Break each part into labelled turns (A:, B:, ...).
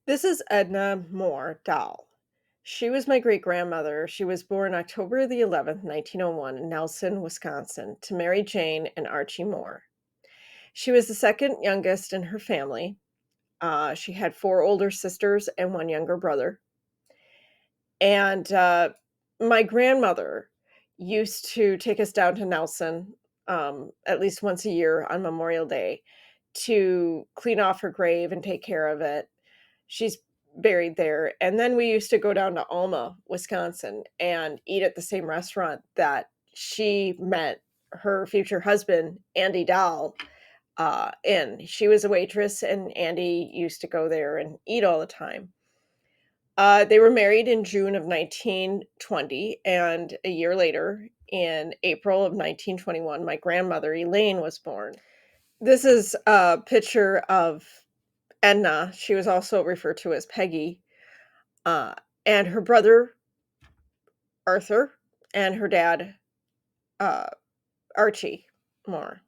A: This is Edna Moore Dahl. She was my great grandmother. She was born October the 11th, 1901, in Nelson, Wisconsin, to Mary Jane and Archie Moore. She was the second youngest in her family. She had four older sisters and one younger brother. And my grandmother used to take us down to Nelson at least once a year on Memorial Day to clean off her grave and take care of it. She's buried there, and then we used to go down to Alma, Wisconsin, and eat at the same restaurant that she met her future husband, Andy Dahl, in. She was a waitress, and Andy used to go there and eat all the time. They were married in June of 1920, and a year later, in April of 1921, my grandmother, Elaine, was born. This is a picture of Edna. She was also referred to as Peggy, uh, and her brother, Arthur, and her dad, uh, Archie Moore.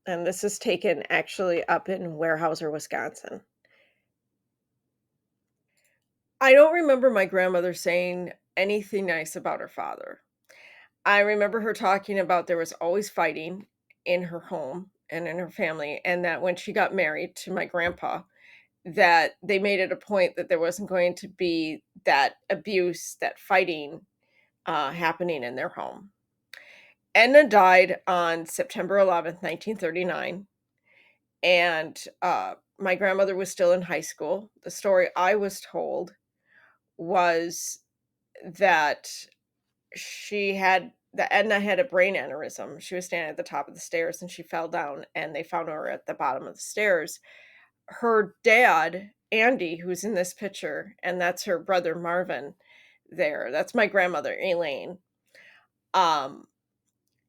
A: And this is taken actually up in Weyerhaeuser, Wisconsin. I don't remember my grandmother saying anything nice about her father. I remember her talking about there was always fighting in her home and in her family, and that when she got married to my grandpa, that they made it a point that there wasn't going to be that abuse, that fighting happening in their home. Edna died on September 11th, 1939, and my grandmother was still in high school. The story I was told was that that Edna had a brain aneurysm. She was standing at the top of the stairs and she fell down, and they found her at the bottom of the stairs. Her dad, Andy, who's in this picture, and that's her brother Marvin there. That's my grandmother, Elaine. Um,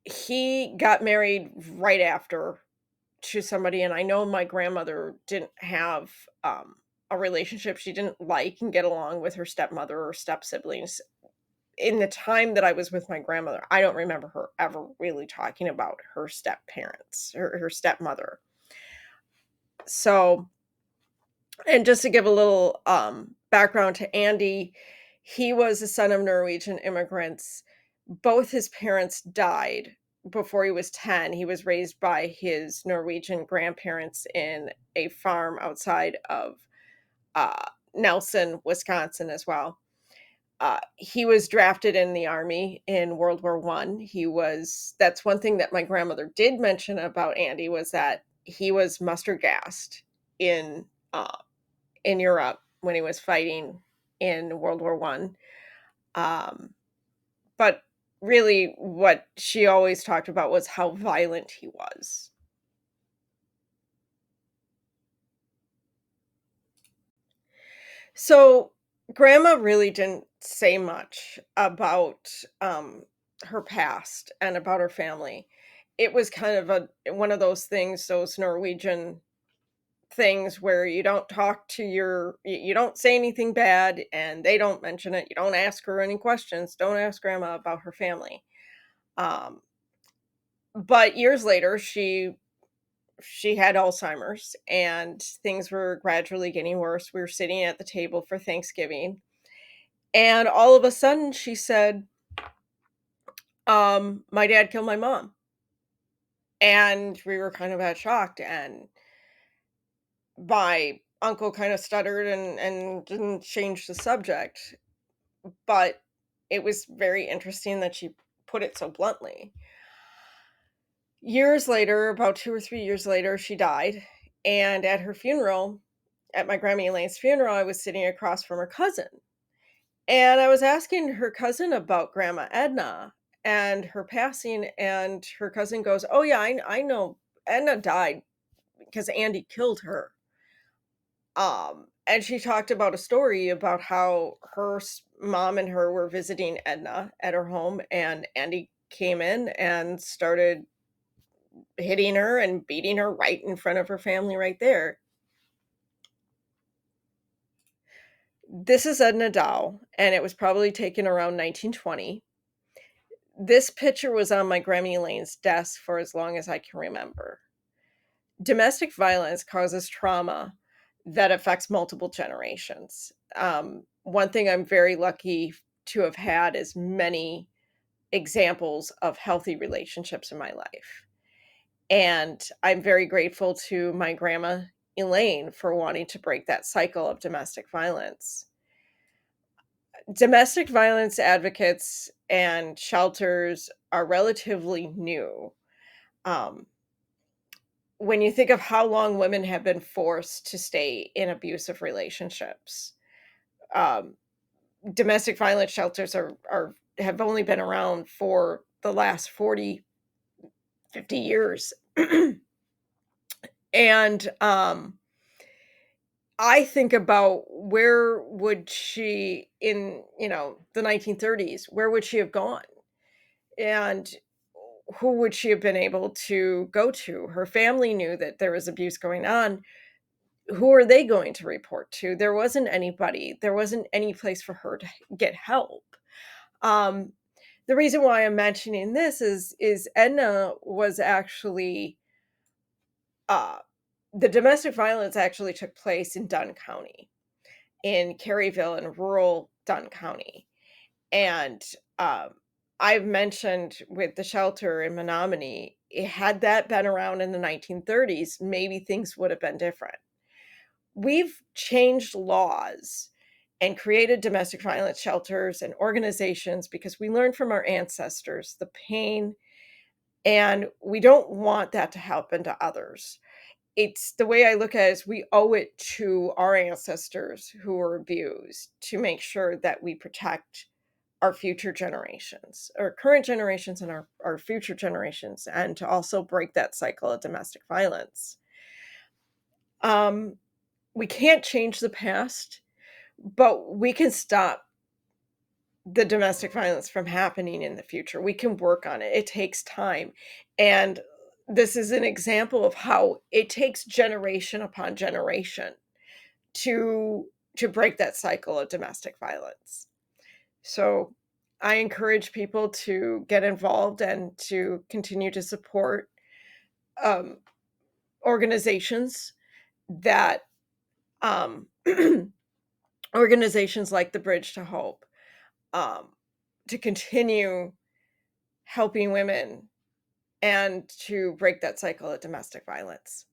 A: he got married right after to somebody, and I know my grandmother didn't have a relationship she didn't like and get along with her stepmother or step siblings. In the time that I was with my grandmother, I don't remember her ever really talking about her step parents, her stepmother. So, and just to give a little background to Andy, he was the son of Norwegian immigrants. Both his parents died before he was 10. He was raised by his Norwegian grandparents in a farm outside of uh, Nelson, Wisconsin, as well. He was drafted in the army in World War One. That's one thing that my grandmother did mention about Andy, was that he was mustard gassed in uh, in Europe when he was fighting in World War One. But really, what she always talked about was how violent he was. So, grandma really didn't say much about her past and about her family. It was kind of one of those things, those Norwegian things where you don't talk to you don't say anything bad and they don't mention it. You don't ask her any questions. Don't ask grandma about her family. Um, but years later, she had Alzheimer's and things were gradually getting worse. We were sitting at the table for Thanksgiving, and all of a sudden she said, my dad killed my mom. And we were kind of shocked, and my uncle kind of stuttered and didn't change the subject. But it was very interesting that she put it so bluntly. Years later, about 2 or 3 years later, she died, and at her funeral, at my grandma Elaine's funeral, I was sitting across from her cousin, and I was asking her cousin about Grandma Edna and her passing, and her cousin goes, "Oh, yeah, I know Edna died because Andy killed her." And she talked about a story about how mom and her were visiting Edna at her home, and Andy came in and started hitting her and beating her right in front of her family right there. This is Edna Dow, and it was probably taken around 1920. This picture was on my Grammy Lane's desk for as long as I can remember. Domestic violence causes trauma that affects multiple generations. One thing I'm very lucky to have had is many examples of healthy relationships in my life. And I'm very grateful to my grandma Elaine for wanting to break that cycle of domestic violence. Domestic violence advocates and shelters are relatively new. Um, when you think of how long women have been forced to stay in abusive relationships, um, domestic violence shelters are have only been around for the last 40, 50 years. And I think about where would she in, the 1930s, where would she have gone? And who would she have been able to go to? Her family knew that there was abuse going on. Who are they going to report to? There wasn't anybody. There wasn't any place for her to get help. Um, the reason why I'm mentioning this is Edna was actually uh, the domestic violence actually took place in Dunn County, in Caryville, in rural Dunn County. And, um, I've mentioned with the shelter in Menominee, had that been around in the 1930s, maybe things would have been different. We've changed laws and created domestic violence shelters and organizations because we learned from our ancestors the pain, and we don't want that to happen to others. It's the way I look at it is we owe it to our ancestors who were abused to make sure that we protect our future generations, our current generations and our future generations, and to also break that cycle of domestic violence. Um, we can't change the past, but we can stop the domestic violence from happening in the future. We can work on it. It takes time. And this is an example of how it takes generation upon generation to to break that cycle of domestic violence. So I encourage people to get involved and to continue to support um, organizations that um, organizations like the Bridge to Hope, um, to continue helping women and to break that cycle of domestic violence.